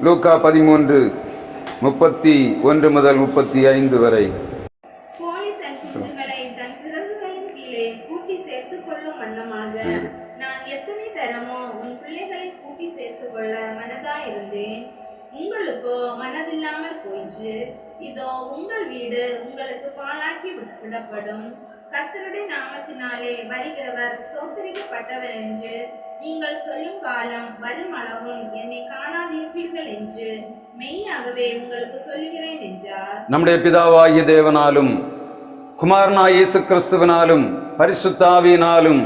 லூக்கா 13:31 முதல் 35 வரை. கோழி தன் குஞ்சுகளை தன் சிறகுகளின் கீழே கூட்டி சேர்த்துக் கொள்ளும் வண்ணமாக நான் எத்தனை தரமோ உன் பிள்ளைகளை கூட்டி சேர்த்துக் கொள்ள மனதாயிருந்தேன். உங்களுக்கோ மனதில்லாமல் போயிற்று. இதோ உங்கள் வீடு உங்களுக்கு பாழாக்கி விடப்படும். கர்த்தருடைய நாமத்தினாலே வருகிறவர் ஸ்தோத்திரிக்கப்பட்டவர் என்று நீங்கள் சொல்லும் காலம் வரும் அளவும் என்னை காணாதிருப்பீர்கள் என்று மெய்யாகவே உங்களுக்கு சொல்லுகிறேன் என்றார். நம்முடைய பிதாவாகிய தேவனாலும் குமாரனாகிய இயேசு கிறிஸ்துவினாலும் பரிசுத்த ஆவியினாலும்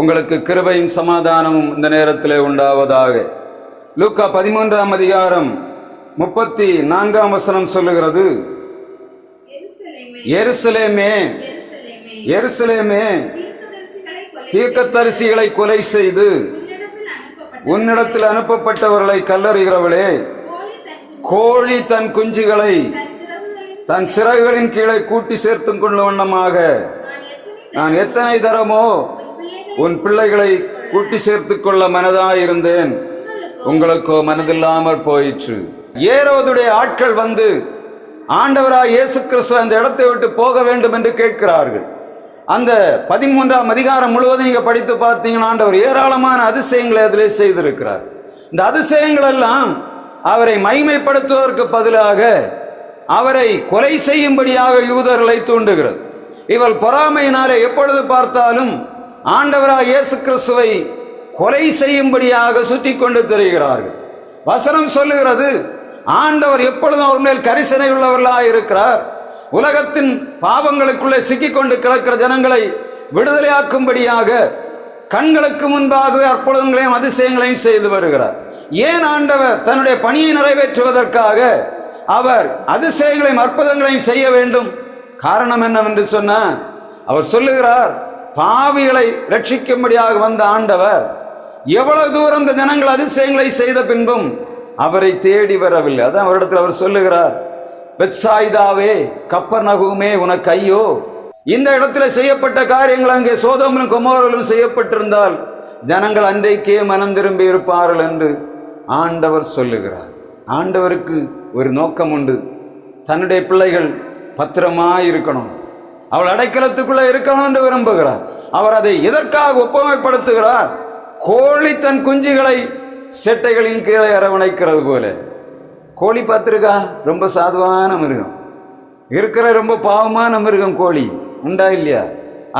உங்களுக்கு கிருபையும் சமாதானமும் இந்த நேரத்திலே உண்டாவதாக. லூக்கா 13:34 சொல்லுகிறது, எருசலேமே எருசலேமே தீர்க்கதரிசிகளை கொலை செய்து உன்னிடத்தில் அனுப்பப்பட்டவர்களை கல்லறிகிறவளே, கோழி தன் குஞ்சுகளை தன் சிறகுகளின் கீழே கூட்டி சேர்த்துக் கொள்ளும் வண்ணமாக நான் எத்தனை தரமோ உன் பிள்ளைகளை கூட்டி சேர்த்துக் கொள்ள மனதாயிருந்தேன். உங்களுக்கோ மனதில்லாமற் போயிற்று. ஏரோதுடைய ஆட்கள் வந்து ஆண்டவராய் இயேசு கிறிஸ்து அந்த இடத்தை விட்டு போக வேண்டும் என்று கேட்கிறார்கள். அந்த 13ஆம் அதிகாரம் முழுவதும் நீங்க படித்து பார்த்தீங்கன்னா ஆண்டவர் ஏராளமான அதிசயங்களை அதிலே செய்திருக்கிறார். இந்த அதிசயங்கள் எல்லாம் அவரை மகிமைப்படுத்துவதற்கு பதிலாக அவரை கொலை செய்யும்படியாக யூதர்களை தூண்டுகிறது. இவள் பொறாமையினாலே எப்பொழுது பார்த்தாலும் ஆண்டவராய் இயேசு கிறிஸ்துவை கொலை செய்யும்படியாக சுற்றி கொண்டு திரிகிறார்கள். வசனம் சொல்லுகிறது, ஆண்டவர் எப்பொழுதும் அவர் மேல் கரிசனை உள்ளவர்களாக இருக்கிறார். உலகத்தின் பாவங்களுக்குள்ளே சிக்கிக்கொண்டு கிடக்கிற ஜனங்களை விடுதலையாக்கும்படியாக கண்களுக்கு முன்பாகவே அற்புதங்களையும் அதிசயங்களையும் செய்து வருகிறார். ஏன் ஆண்டவர் தன்னுடைய பணியை நிறைவேற்றுவதற்காக அவர் அதிசயங்களையும் அற்புதங்களையும் செய்ய வேண்டும்? காரணம் என்னவென்று சொன்ன அவர் சொல்லுகிறார், பாவிகளை ரட்சிக்கும்படியாக வந்த ஆண்டவர் எவ்வளவு தூரம் இந்த ஜனங்கள் அதிசயங்களை செய்த பின்பும் அவரை தேடி வரவில்லை. அதான் அவரிடத்தில் அவர் சொல்லுகிறார், பெத்சாயிதாவே கப்பர்நகூமே உனக்கு ஐயோ, இந்த இடத்துல செய்யப்பட்ட காரியங்கள் அங்கே சோதோமிலும் கொமோராவிலும் செய்யப்பட்டிருந்தால் ஜனங்கள் அன்றைக்கே மனம் திரும்பி இருப்பார்கள் என்று ஆண்டவர் சொல்லுகிறார். ஆண்டவருக்கு ஒரு நோக்கம் உண்டு. தன்னுடைய பிள்ளைகள் பத்திரமாய் இருக்கணும், அவள் அடைக்கலத்துக்குள்ள இருக்கணும் என்று விரும்புகிறார். அவர் அதை எதற்காக ஒப்புமைப்படுத்துகிறார்? கோழி தன் குஞ்சுகளை செட்டைகளின் கீழே அரவணைக்கிறது போல. கோழி பார்த்திருக்கா? ரொம்ப சாதுவான மிருகம், இருக்கிற ரொம்ப பாவமான மிருகம் கோழி, உண்டா இல்லையா?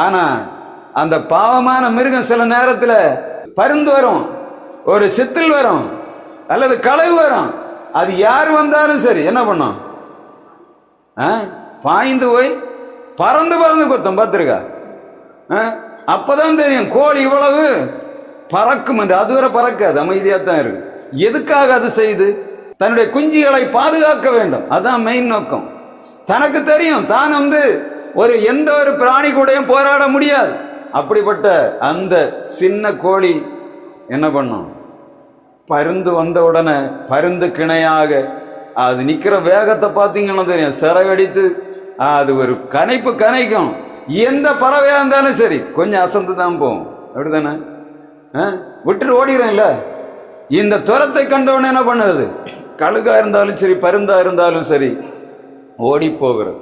ஆனா அந்த பாவமான மிருகம் சில நேரத்தில் பருந்து வரும், ஒரு சித்தில் வரும், அல்லது களவு வரும். அது யார் வந்தாலும் சரி என்ன பண்ணும்? பாய்ந்து போய் பறந்து பறந்து கொத்தும். பார்த்திருக்கா? அப்பதான் தெரியும் கோழி இவ்வளவு பறக்கும் என்று. அதுவரை பறக்காது, அமைதியாத்தான் இருக்கு. எதுக்காக அது செய்து? தன்னுடைய குஞ்சுகளை பாதுகாக்க வேண்டும். அதான் மெயின் நோக்கம். தனக்கு தெரியும் தான் எந்த ஒரு பிராணி கூடயும் போராட முடியாது. அப்படிப்பட்ட அந்த சின்ன கோழி என்ன பண்ணும்? பருந்து வந்த உடனே பருந்து கிணையாக அது நிக்கிற வேகத்தை பார்த்தீங்கன்னா தெரியும். சிறகடித்து அது ஒரு கனைக்கும். எந்த பறவையா இருந்தாலும் சரி கொஞ்சம் அசந்து தான் போகும். அப்படித்தானே? விட்டுட்டு ஓடிடும் இல்ல? இந்த துரத்தை கண்டவன என்ன பண்ணுறது? கழுகா இருந்தாலும் சரி பருந்தா இருந்தாலும் சரி ஓடி போகிறது.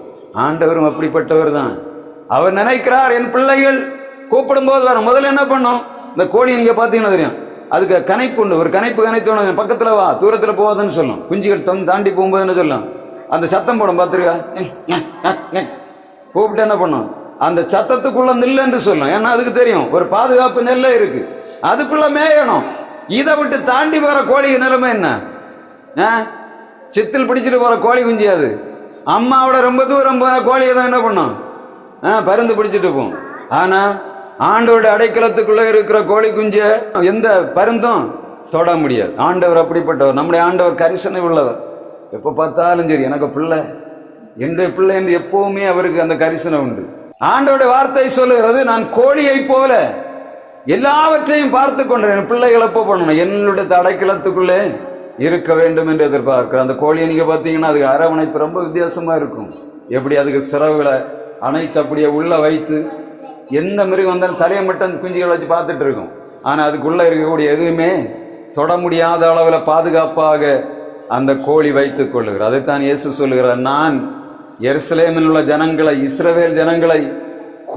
ஆண்டவரும் அப்படிப்பட்டவர் தான். அவர் நினைக்கிறார், என் பிள்ளைகள் கூப்பிடும் போது வர முதல்ல என்ன பண்ணும்? இந்த கோழி நீங்க பாத்தீங்கன்னா தெரியும், அதுக்கு கனைப்பு உண்டு. ஒரு கனைப்பு பக்கத்துல வா, தூரத்துல போவாதுன்னு சொல்லும். குஞ்சுகள் தாண்டி போகும்போதுன்னு சொல்லும். அந்த சத்தம் போடும், பார்த்துருக்கா? கூப்பிட்டு என்ன பண்ணும்? அந்த சத்தத்துக்குள்ள நெல் என்று சொல்லும். ஏன்னா அதுக்கு தெரியும் ஒரு பாதுகாப்பு நெல்ல இருக்கு, அதுக்குள்ள மேயணும். இதை விட்டு தாண்டி போற கோழி நிலைமை என்ன? சித்தில் பிடிச்சிட்டு போற கோழி குஞ்சு அது. அம்மாவோட ரொம்ப தூரம் போற கோழியை தான் என்ன பண்ணும்? பருந்து பிடிச்சிட்டு போகும். ஆனா ஆண்டோட அடைக்கலத்துக்குள்ள இருக்கிற கோழி குஞ்ச எந்த பருந்தும் தொட முடியாது. ஆண்டவர் அப்படிப்பட்டவர். நம்முடைய ஆண்டவர் கரிசனை உள்ளவர். எப்ப பார்த்தாலும் சரி எனக்கு பிள்ளை, என்னுடைய பிள்ளை என்று எப்பவுமே அவருக்கு அந்த கரிசனை உண்டு. ஆண்டோட வார்த்தை சொல்லுகிறது, நான் கோழியை போல எல்லாவற்றையும் பார்த்து கொண்டேன். பிள்ளைகளை எப்போ பண்ணணும்? என்னுடைய அடைக்கலத்துக்குள்ளே இருக்க வேண்டும் என்று எதிர்பார்க்கிற அந்த கோழியை நீங்க பார்த்தீங்கன்னா அதுக்கு அரவணைப்பு ரொம்ப வித்தியாசமா இருக்கும். எப்படி அதுக்கு சிறகுகளை அனைத்து அப்படியே உள்ள வைத்து எந்த மிருகம் வந்தாலும் தலையை மட்டும் குஞ்சுகளை வச்சு பார்த்துட்டு இருக்கும். ஆனா அதுக்குள்ள இருக்கக்கூடிய எதுவுமே தொட முடியாத அளவில் பாதுகாப்பாக அந்த கோழி வைத்துக் கொள்ளுகிறார். அதைத்தான் இயேசு சொல்லுகிறார், நான் எருசலேமில் உள்ள ஜனங்களை, இஸ்ரவேல் ஜனங்களை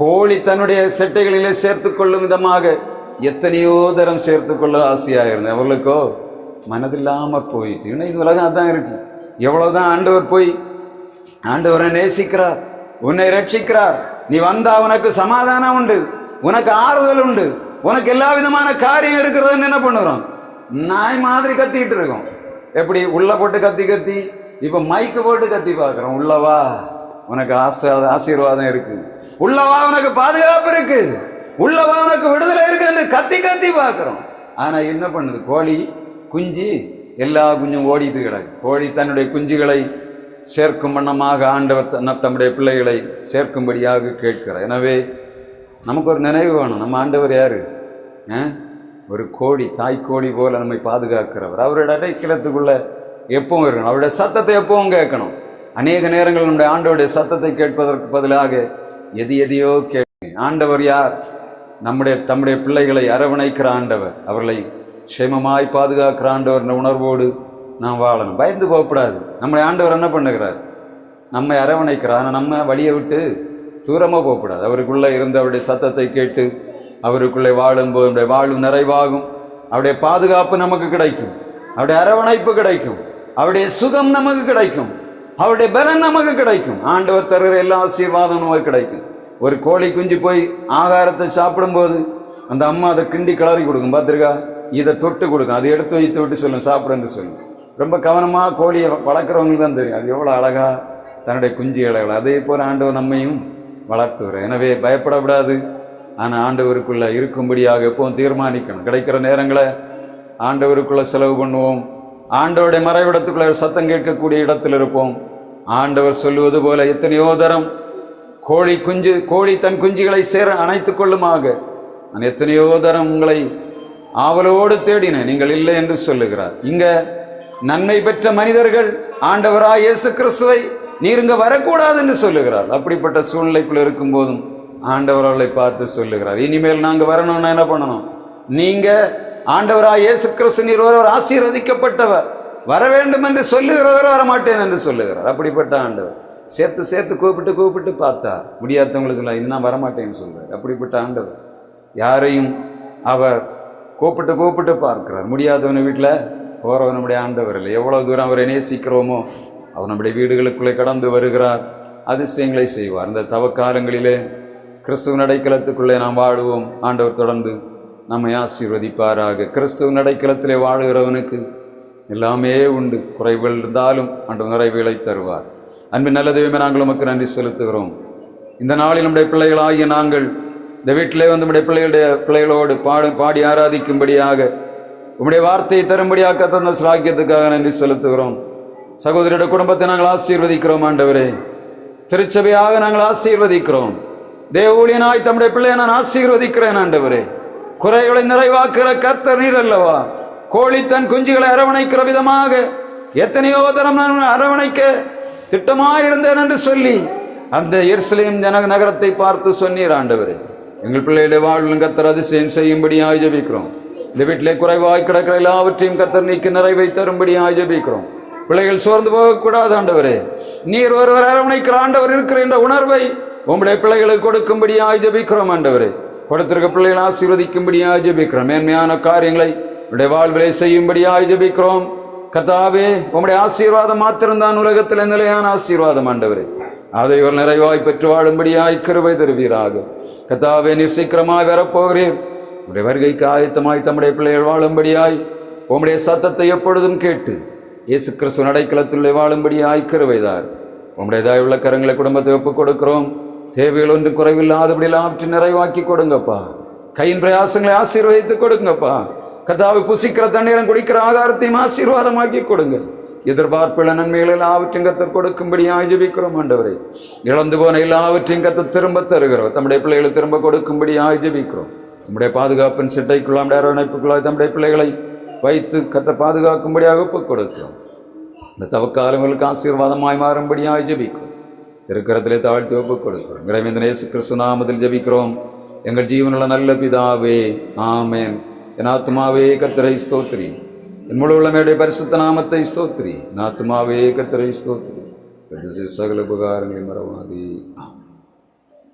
கோழி தன்னுடைய செட்டைகளிலே சேர்த்துக் கொள்ளும் விதமாக எத்தனையோ தரம் சேர்த்துக் கொள்ள ஆசையாக இருந்தேன். அவர்களுக்கோ மனதில்லாம போயிட்டு. இது உலகம் அதான் இருக்கு. எவ்வளவுதான் ஆண்டவர் போய் ஆண்டவரை நேசிக்கிறார், உன்னை ரட்சிக்கிறார், நீ வந்தா உனக்கு சமாதானம் உண்டு, உனக்கு ஆறுதல் உண்டு, உனக்கு எல்லா விதமான காரியம் இருக்கிறதுன்னு என்ன பண்ணுறோம்? நாய் மாதிரி கத்திக்கிட்டு இருக்கோம். எப்படி உள்ள போட்டு கத்தி கத்தி இப்ப மைக்கு போட்டு கத்தி பார்க்கிறோம். உள்ளவா உனக்கு ஆசீர்வாதம் இருக்கு, உள்ளவா உனக்கு பாதுகாப்பு இருக்கு, உள்ளவா உனக்கு விடுதலை இருக்கு கத்தி கத்தி பார்க்கிறோம். ஆனா என்ன பண்ணுது? கோழி குஞ்சு எல்லா குஞ்சும் ஓடிட்டு கிடக்கு. கோழி தன்னுடைய குஞ்சுகளை சேர்க்கும் வண்ணமாக ஆண்டவர் தம்முடைய பிள்ளைகளை சேர்க்கும்படியாக கேட்கிறார். எனவே நமக்கு ஒரு நினைவு வேணும், நம்ம ஆண்டவர் யாரு? ஒரு கோழி, தாய்க்கோழி போல நம்மை பாதுகாக்கிறவர். அவருடைய அடைக்கலத்துக்குள்ள எப்பவும் இருக்கணும், அவருடைய சத்தத்தை எப்பவும் கேட்கணும். அநேக நேரங்கள் நம்முடைய ஆண்டவருடைய சத்தத்தை கேட்பதற்கு பதிலாக எதையோ கேட்க. ஆண்டவர் யார்? தம்முடைய பிள்ளைகளை அரவணைக்கிற ஆண்டவர், அவர்களை க்ஷேமமாய் பாதுகாக்கிற ஆண்டவர் உணர்வோடு நாம் வாழணும். பயந்து போகக்கூடாது. நம்முடைய ஆண்டவர் என்ன பண்ணுகிறார்? நம்மை அரவணைக்கிறார். ஆனால் நம்ம வழியை விட்டு தூரமாக போகக்கூடாது. அவருக்குள்ளே இருந்து அவருடைய சத்தத்தை கேட்டு அவருக்குள்ளே வாழும்போது அவருடைய வாழ்வு நிறைவாகும். அவருடைய பாதுகாப்பு நமக்கு கிடைக்கும், அவருடைய அரவணைப்பு கிடைக்கும், அவருடைய சுகம் நமக்கு கிடைக்கும், அவருடைய பலன் நமக்கு கிடைக்கும். ஆண்டவர் தருகிற எல்லா ஆசீர்வாதம் நமக்கு கிடைக்கும். ஒரு கோழி குஞ்சு போய் ஆகாரத்தை சாப்பிடும்போது அந்த அம்மா அதை கிண்டி கிளறி கொடுக்கும். பார்த்துருக்கா? இதை தொட்டு கொடுக்கும், அதை எடுத்து வைத்து விட்டு சொல்லும், சாப்பிடுன்னு சொல்லும். ரொம்ப கவனமாக கோழியை வளர்க்குறவங்களுக்கு தான் தெரியும் அது எவ்வளோ அழகா தன்னுடைய குஞ்சுகளை. அதே போல ஆண்டவர் நம்மையும் வளர்த்துவர். எனவே பயப்படக்கூடாது. ஆனால் ஆண்டவருக்குள்ள இருக்கும்படியாக எப்பவும் தீர்மானிக்கணும். கிடைக்கிற நேரங்களை ஆண்டவருக்குள்ள செலவு பண்ணுவோம். ஆண்டவருடைய மறைவிடத்துக்குள்ள சத்தம் கேட்கக்கூடிய இடத்தில் இருப்போம். ஆண்டவர் சொல்லுவது போல எத்தனையோ தரம் கோழி தன் குஞ்சுகளை அணைத்துக் கொள்ளுமாக நான் எத்தனையோ தரம் உங்களை ஆவலோடு தேடினேன், நீங்கள் இல்லை என்று சொல்லுகிறார். இங்க நன்மை பெற்ற மனிதர்கள் ஆண்டவராய் இயேசு கிறிஸ்துவை நீர் இங்க வரக்கூடாது என்று சொல்லுகிறார். அப்படிப்பட்ட சூழ்நிலைக்குள் இருக்கும் போதும் ஆண்டவர் அவர்களை பார்த்து சொல்லுகிறார், இனிமேல் நாங்க வரணும்னா என்ன பண்ணணும்? நீங்க ஆண்டவராய் இயேசு கிறிஸ்து நீர் ஒருவர் ஆசீர்வதிக்கப்பட்டவர், வர வேண்டும் என்று சொல்லுகிறவர் வரமாட்டேன் என்று சொல்லுகிறார். அப்படிப்பட்ட ஆண்டவர் சேர்த்து கூப்பிட்டு பார்த்தா முடியாதவங்களுக்கு இன்னும் வரமாட்டேன்னு சொல்றார். அப்படிப்பட்ட ஆண்டவர் யாரையும் அவர் கூப்பிட்டு பார்க்கிறார். முடியாதவனை வீட்டில் போறவன் நம்முடைய ஆண்டவர் இல்லை. எவ்வளவு தூரம் அவரை நேசிக்கிறோமோ அவர் நம்முடைய வீடுகளுக்குள்ளே கடந்து வருகிறார், அதிசயங்களை செய்வார். இந்த தவக்காலங்களிலே கிறிஸ்துவ அடைக்கலத்துக்குள்ளே நாம் வாழுவோம். ஆண்டவர் தொடர்ந்து நம்மை ஆசீர்வதிப்பாராக. கிறிஸ்துவ அடைக்கலத்திலே வாழுகிறவனுக்கு எல்லாமே உண்டு. குறைவுகள் இருந்தாலும் ஆண்டவர் நிறைவுகளை தருவார். அன்பின் நல்ல தெய்வமே, நாங்கள் உமக்கு நன்றி செலுத்துகிறோம். இந்த நாளில் நம்முடைய பிள்ளைகளாகிய நாங்கள் இந்த வீட்டிலே வந்து நம்முடைய பிள்ளைகளோடு பாடி ஆராதிக்கும்படியாக உம்முடைய வார்த்தையை தரும்படியாக தந்த சிலாக்கியத்துக்காக நன்றி செலுத்துகிறோம். சகோதரியுடைய குடும்பத்தை நாங்கள் ஆசீர்வதிக்கிறோம். ஆண்டவரே, திருச்சபையாக நாங்கள் ஆசீர்வதிக்கிறோம். தேவ ஊழியனாய் தம்முடைய பிள்ளையை நான் ஆசீர்வதிக்கிறேன். ஆண்டவரே, குறைகளை நிறைவாக்குகிற கர்த்தர் நீர் அல்லவா? கோழி தன் குஞ்சுகளை அரவணைக்கிற விதமாக எத்தனையோ தரம் நான் அரவணைக்க திட்டமாயிருந்தேன் என்று சொல்லி அந்த எருசலேம் நகரத்தை பார்த்து சொன்னீர். ஆண்டவரே, எங்கள் பிள்ளைகளுடைய வாழ்விலும் கர்த்தர் அதிசயம் செய்யும்படியாக ஜெபிக்கிறோம். இந்த வீட்டிலே குறைவாய் கிடக்கிற எல்லாவற்றையும் கர்த்தர் நீக்கி நிறைவை தரும்படியாக ஜெபிக்கிறோம். பிள்ளைகள் சோர்ந்து போகக்கூடாது. ஆண்டவரே, நீர் ஒருவர் அரவணைக்கிற ஆண்டவர் இருக்கிற என்ற உணர்வை உங்களுடைய பிள்ளைகளுக்கு கொடுக்கும்படியாக ஜெபிக்கிறோம். ஆண்டவரே, கொடுத்திருக்க பிள்ளைகளை ஆசீர்வதிக்கும்படியாக ஜெபிக்கிறோம். மேன்மையான காரியங்களை உடைய வாழ்விலை செய்யும்படியாக ஜெபிக்கிறோம். கர்த்தாவே, உம்முடைய ஆசீர்வாதம் மாத்திரம்தான் உலகத்தில் நிலையான ஆசீர்வாதம். ஆண்டவரே, அதை ஒரு நிறைவாய் பெற்று வாழும்படியாய் கிருபை தருவீராக. கர்த்தாவே, நீர் சீக்கிரமாய் வரப்போகிறீர். உடைய வருகைக்கு ஆயத்தமாய் தம்முடைய பிள்ளைகள் வாழும்படியாய் உம்முடைய சத்தத்தை எப்பொழுதும் கேட்டு இயேசு கிறிஸ்து அடைக்கலத்திலே வாழும்படியாய் கிருபைதார். உம்முடைய தயவுள்ள கரங்களை குடும்பத்தை ஒப்புக் கொடுக்கிறோம். தேவைகள் ஒன்று குறைவில்லாதபடி எல்லாவற்றை நிறைவாக்கி கொடுங்கப்பா. கையின் பிரயாசங்களை ஆசீர்வதித்து கொடுங்கப்பா. கர்த்தாவை, புசிக்கிற தண்ணீரம் குடிக்கிற ஆகாரத்தையும் ஆசீர்வாதமாக்கி கொடுங்க. எதிர்பார்ப்புள்ள நன்மைகள் எல்லாவற்றையும் கர்த்தர் கொடுக்கும்படியாக ஜெபிக்கிறோம். ஆண்டவரே, இழந்து போன எல்லாவற்றையும் கர்த்தர் திரும்ப தருகிறோம். தம்முடைய பிள்ளைகளை திரும்ப கொடுக்கும்படியாக ஜெபிக்கிறோம். நம்முடைய பாதுகாப்பின் சிட்டைக்குள்ள நம்முடைய அரவணைப்புக்குள்ளாய் தம்முடைய பிள்ளைகளை வைத்து கர்த்தர் பாதுகாக்கும்படியாக ஒப்புக் கொடுக்கிறோம். இந்த தவக்காலங்களுக்கு ஆசீர்வாதமாய் மாறும்படியாக ஜெபிக்கிறோம். திருக்கரத்திலே தாழ்த்தி ஒப்புக் கொடுக்கிறோம். இறைவன் இயேசு கிறிஸ்து நாமத்தில் ஜெபிக்கிறோம், எங்கள் ஜீவனுள்ள நல்ல பிதாவே, ஆமென். என் ஆத்துமாவே கர்த்தரை ஸ்தோத்திரி, என் முழு உள்ளமையுடைய பரிசுத்த நாமத்தை ஸ்தோத்திரி. நாத்துமாவே கர்த்தரை ஸ்தோத்திரி. சகல உபகாரங்களை மறவாதே.